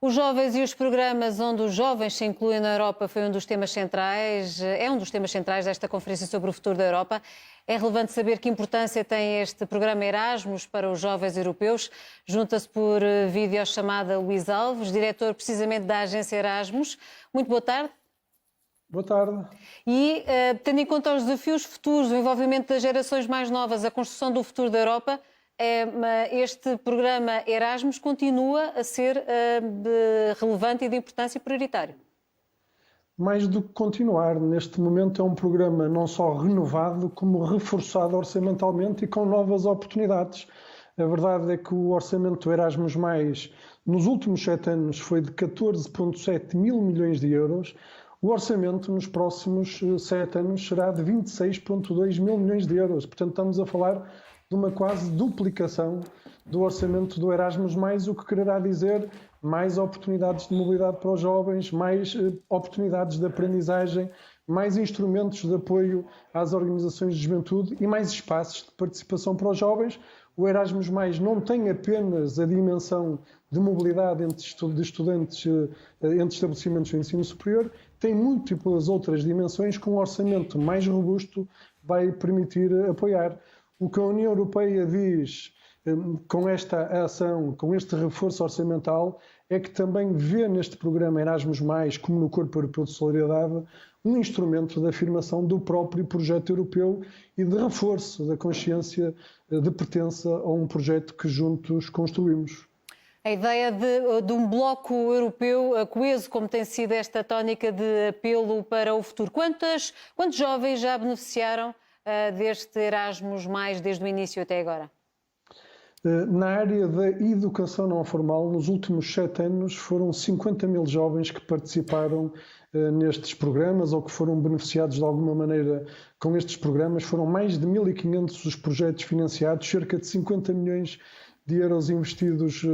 Os jovens e os programas onde os jovens se incluem na Europa foi um dos temas centrais, é um dos temas centrais desta conferência sobre o futuro da Europa. É relevante saber que importância tem este programa Erasmus para os jovens europeus. Junta-se por videochamada Luís Alves, diretor precisamente da agência Erasmus. Muito boa tarde. Boa tarde. E, tendo em conta os desafios futuros, o envolvimento das gerações mais novas, a construção do futuro da Europa, este programa Erasmus continua a ser relevante e de importância prioritário. Mais do que continuar, neste momento é um programa não só renovado, como reforçado orçamentalmente e com novas oportunidades. A verdade é que o orçamento do Erasmus+, nos últimos 7 anos, foi de 14,7 mil milhões de euros. O orçamento nos próximos 7 anos será de 26,2 mil milhões de euros. Portanto, estamos a falar de uma quase duplicação do orçamento do Erasmus+, o que quererá dizer mais oportunidades de mobilidade para os jovens, mais oportunidades de aprendizagem, mais instrumentos de apoio às organizações de juventude e mais espaços de participação para os jovens. O Erasmus+, não tem apenas a dimensão de mobilidade entre estudantes, entre estabelecimentos de ensino superior, tem múltiplas outras dimensões que um orçamento mais robusto vai permitir apoiar. O que a União Europeia diz com esta ação, com este reforço orçamental, é que também vê neste programa Erasmus+, como no Corpo Europeu de Solidariedade, um instrumento de afirmação do próprio projeto europeu e de reforço da consciência de pertença a um projeto que juntos construímos. A ideia de um bloco europeu coeso, como tem sido esta tónica de apelo para o futuro. Quantos jovens já beneficiaram deste Erasmus+, desde o início até agora? Na área da educação não formal, nos últimos 7 anos, foram 50 mil jovens que participaram nestes programas ou que foram beneficiados de alguma maneira com estes programas. Foram mais de 1.500 os projetos financiados, cerca de 50 milhões de euros investidos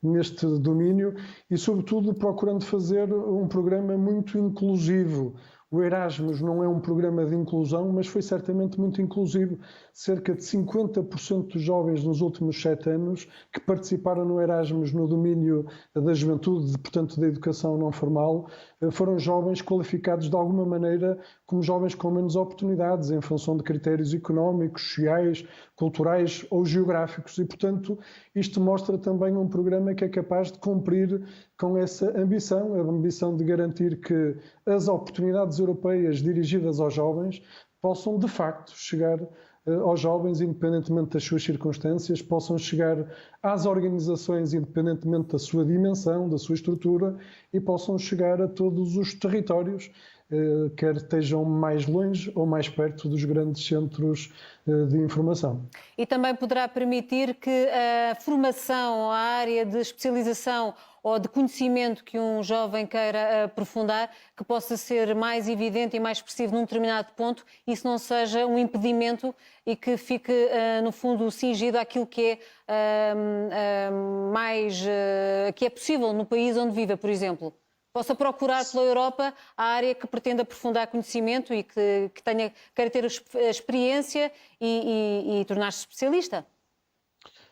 neste domínio e, sobretudo, procurando fazer um programa muito inclusivo. O Erasmus não é um programa de inclusão, mas foi certamente muito inclusivo. Cerca de 50% dos jovens nos últimos 7 anos que participaram no Erasmus no domínio da juventude, portanto da educação não formal, foram jovens qualificados de alguma maneira como jovens com menos oportunidades, em função de critérios económicos, sociais, culturais ou geográficos. E, portanto, isto mostra também um programa que é capaz de cumprir com essa ambição, a ambição de garantir que as oportunidades europeias dirigidas aos jovens possam, de facto, chegar aos jovens, independentemente das suas circunstâncias, possam chegar às organizações, independentemente da sua dimensão, da sua estrutura, e possam chegar a todos os territórios, quer estejam mais longe ou mais perto dos grandes centros de informação. E também poderá permitir que a formação, a área de especialização ou de conhecimento que um jovem queira aprofundar, que possa ser mais evidente e mais expressivo num determinado ponto, isso não seja um impedimento e que fique, no fundo, cingido àquilo que que é possível no país onde viva, por exemplo. Possa procurar pela Europa a área que pretende aprofundar conhecimento e que queira ter a experiência e tornar-se especialista.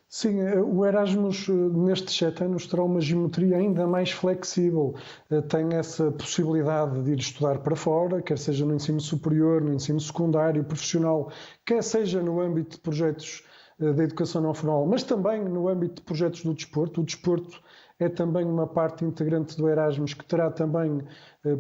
Sim, o Erasmus nestes 7 anos terá uma geometria ainda mais flexível. Tem essa possibilidade de ir estudar para fora, quer seja no ensino superior, no ensino secundário, profissional, quer seja no âmbito de projetos da educação não formal, mas também no âmbito de projetos do desporto. O desporto é também uma parte integrante do Erasmus, que terá também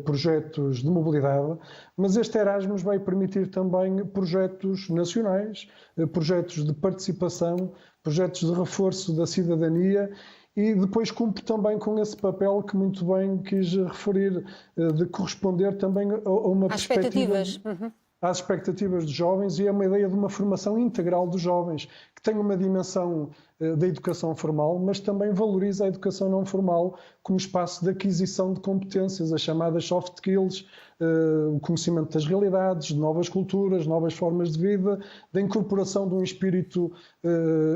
projetos de mobilidade, mas este Erasmus vai permitir também projetos nacionais, projetos de participação, projetos de reforço da cidadania e depois cumpre também com esse papel que muito bem quis referir, de corresponder também a uma perspectiva... às expectativas dos jovens, e é uma ideia de uma formação integral dos jovens, que tem uma dimensão da educação formal, mas também valoriza a educação não formal como espaço de aquisição de competências, as chamadas soft skills, o conhecimento das realidades, de novas culturas, novas formas de vida, da incorporação de um espírito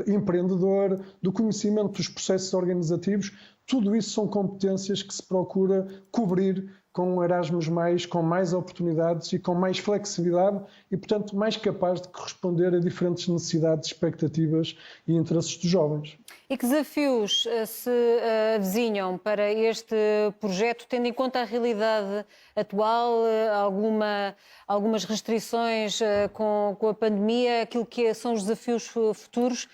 empreendedor, do conhecimento dos processos organizativos. Tudo isso são competências que se procura cobrir com o Erasmus+, com mais oportunidades e com mais flexibilidade e, portanto, mais capaz de corresponder a diferentes necessidades, expectativas e interesses dos jovens. E que desafios se avizinham para este projeto, tendo em conta a realidade atual, algumas restrições com a pandemia, aquilo que são os desafios futuros?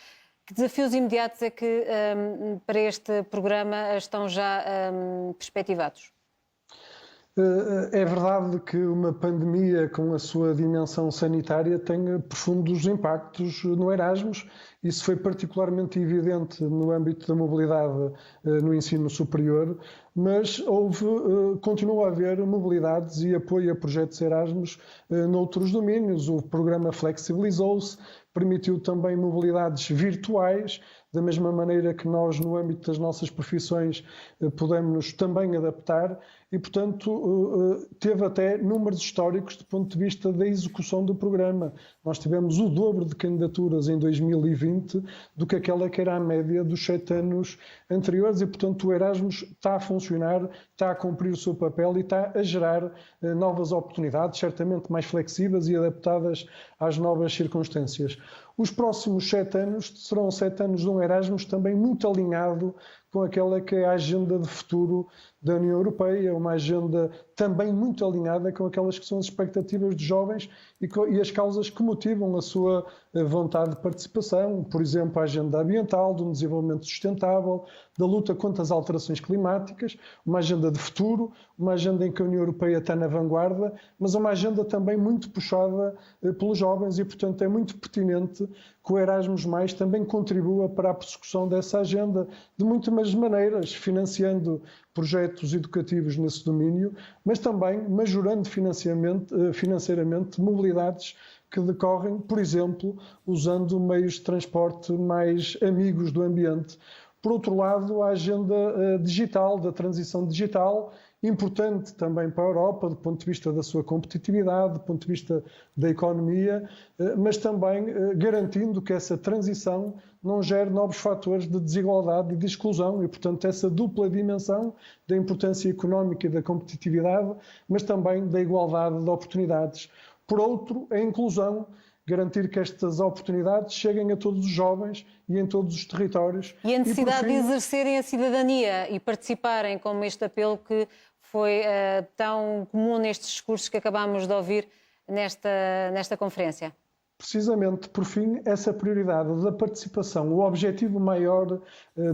Que desafios imediatos é que para este programa estão já perspectivados? É verdade que uma pandemia com a sua dimensão sanitária tem profundos impactos no Erasmus. Isso foi particularmente evidente no âmbito da mobilidade no ensino superior, mas continua a haver mobilidades e apoio a projetos Erasmus noutros domínios. O programa flexibilizou-se, permitiu também mobilidades virtuais, da mesma maneira que nós, no âmbito das nossas profissões, podemos também adaptar e, portanto, teve até números históricos do ponto de vista da execução do programa. Nós tivemos o dobro de candidaturas em 2020 do que aquela que era a média dos 7 anos anteriores e, portanto, o Erasmus está a funcionar, está a cumprir o seu papel e está a gerar novas oportunidades, certamente mais flexíveis e adaptadas às novas circunstâncias. Os próximos 7 anos serão 7 anos de um Erasmus também muito alinhado com aquela que é a agenda de futuro da União Europeia, uma agenda também muito alinhada com aquelas que são as expectativas dos jovens e as causas que motivam a sua vontade de participação, por exemplo, a agenda ambiental, do desenvolvimento sustentável, da luta contra as alterações climáticas, uma agenda de futuro, uma agenda em que a União Europeia está na vanguarda, mas uma agenda também muito puxada pelos jovens e, portanto, é muito pertinente que o Erasmus+ também contribua para a prossecução dessa agenda de muitas maneiras, financiando projetos educativos nesse domínio, mas também majorando financeiramente mobilidades que decorrem, por exemplo, usando meios de transporte mais amigos do ambiente. Por outro lado, a agenda digital, da transição digital, importante também para a Europa, do ponto de vista da sua competitividade, do ponto de vista da economia, mas também garantindo que essa transição não gere novos fatores de desigualdade e de exclusão e, portanto, essa dupla dimensão da importância económica e da competitividade, mas também da igualdade de oportunidades. Por outro, a inclusão, garantir que estas oportunidades cheguem a todos os jovens e em todos os territórios. E a necessidade de exercerem a cidadania e participarem, como este apelo que foi tão comum nestes discursos que acabámos de ouvir nesta conferência. Precisamente, por fim, essa prioridade da participação, o objetivo maior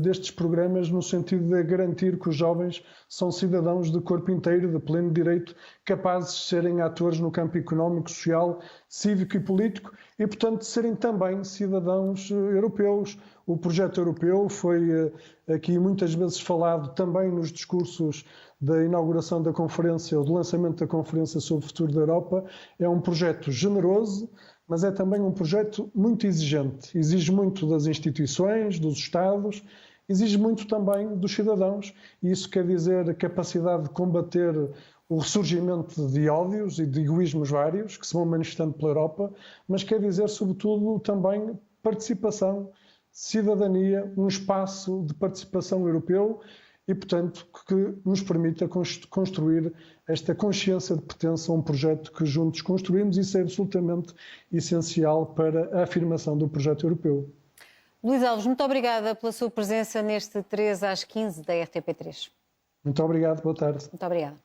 destes programas no sentido de garantir que os jovens são cidadãos de corpo inteiro, de pleno direito, capazes de serem atores no campo económico, social, cívico e político e, portanto, de serem também cidadãos europeus. O projeto europeu foi aqui muitas vezes falado também nos discursos da inauguração da conferência, ou do lançamento da conferência sobre o futuro da Europa. É um projeto generoso, mas é também um projeto muito exigente. Exige muito das instituições, dos Estados, exige muito também dos cidadãos. E isso quer dizer a capacidade de combater o ressurgimento de ódios e de egoísmos vários que se vão manifestando pela Europa, mas quer dizer, sobretudo, também participação, cidadania, um espaço de participação europeu e, portanto, que nos permita construir esta consciência de pertença a um projeto que juntos construímos. Isso é absolutamente essencial para a afirmação do projeto europeu. Luís Alves, muito obrigada pela sua presença neste 3 às 15 da RTP3. Muito obrigado, boa tarde. Muito obrigada.